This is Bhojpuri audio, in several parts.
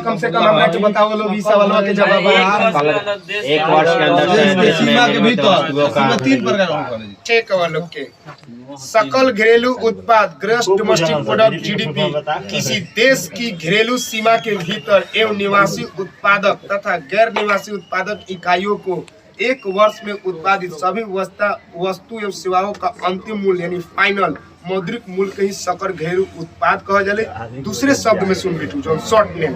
कम से कम हमरा के बताओ लोग ई सवाल के जवाब एक वर्ष के अंदर सीमा के भीतर सीमा 3 प्रकार होने ठीक है लोग के सकल घरेलू उत्पाद ग्रॉस डोमेस्टिक प्रोडक्ट जीडीपी किसी देश की घरेलू सीमा के भीतर एवं निवासी उत्पादक तथा गैर निवासी उत्पादक इकाइयों को एक वर्ष में उत्पादित सभी वस्तु एवं सेवाओं का अंतिम मूल्य यानी फाइनल मौद्रिक मूल्य के ही सकल घरेलू उत्पाद कहा जाले। दूसरे शब्द में सुन बिटू जो शॉर्ट नेम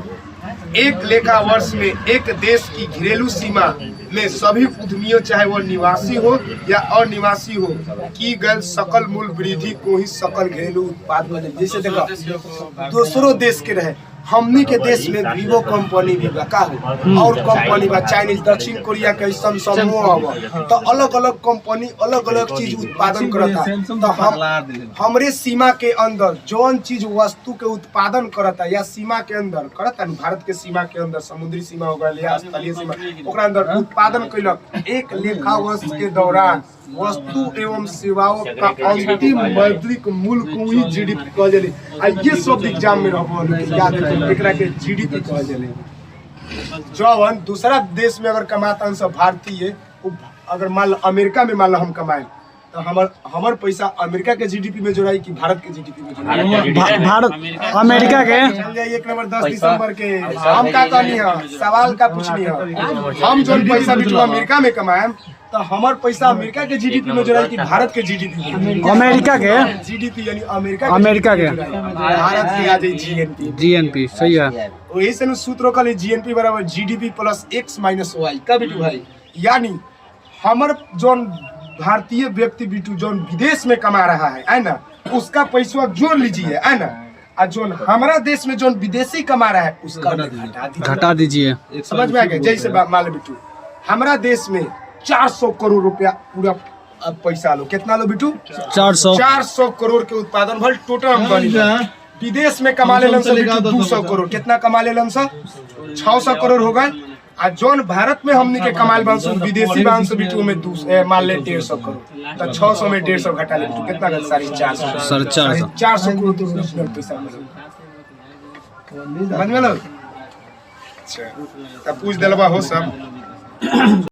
एक लेखा वर्ष में एक देश की घरेलू सीमा में सभी उद्यमियों चाहे वो निवासी हो या अनिवासी हो की गई सकल मूल्य वृद्धि को ही सकल घरेलू उत्पाद बने। जैसे देखो दूसरों देश के रहे हमनी के देश में वीवो कंपनी भी बा का और कंपनी बा चाइनीज दक्षिण कोरिया के समूह तो अलग अलग कंपनी अलग अलग चीज उत्पादन करता। तो हमरे सीमा के अंदर जौन चीज वस्तु के उत्पादन करता या सीमा के अंदर करता भारत के सीमा के अंदर समुद्री सीमा हो गई या स्थलीय सीमा ओकरा अंदर उत्पादन कैलक एक लेखा वर्ष के दौरान वस्तु एवं सेवाओं का अंतिम मौद्रिक मूल्य को ही जीडीपी कहल जाले। आ ये सब एग्जाम में रहबो याद रखो एकरा के जीडीपी कहल जाले। जौन दूसरा देश में अगर कमाता सब भारतीय अगर मान लो अमेरिका में मान लो हम कमाए तो हमर पैसा अमेरिका के जीडीपी में जोड़ाई कि भारत के जीडीपी में जोड़ाई भारत अमेरिका के 1 नंबर 10 दिसंबर के हम का कहनी है सवाल का पूछनी है हम जो पैसा बिटू अमेरिका में कमाए तो हमार पैसा अमेरिका के जीडीपी में जोड़ाई कि भारत के जीडीपी में अमेरिका के जीडीपी यानी अमेरिका के भारत के आ जाए जीएनपी सही है। वही से सूत्र कहले जीएनपी बराबर GDP plus x minus Y का बिटू भाई यानी हमर जोन भारतीय व्यक्ति बिटू जोन विदेश में कमा रहा है ना उसका पैसा जोड़ लीजिए है ना और जोन हमारा देश में जोन विदेशी कमा रहा है उसका घटा दीजिए। समझ में आ गया। जैसे मान लो बिटू हमारा देश में 400 करोड़ रुपया पूरा पैसा लो कितना लो बिटू 400 करोड़ के उत्पादन भल टोटल हम गनी विदेश में कमा ले 200 करोड़ कितना कमा ले 600 करोड़ हो गए आ जोन भारत में हमने के कमाल बांसु विदेशी बांसु बिटू में मान ले 150 करोड़ तो 600 में 150 घटा ले बिटू कितना गल 450 करोड़ तो पैसा समझ में लो। अच्छा तब पूछ दिलवा हो सब।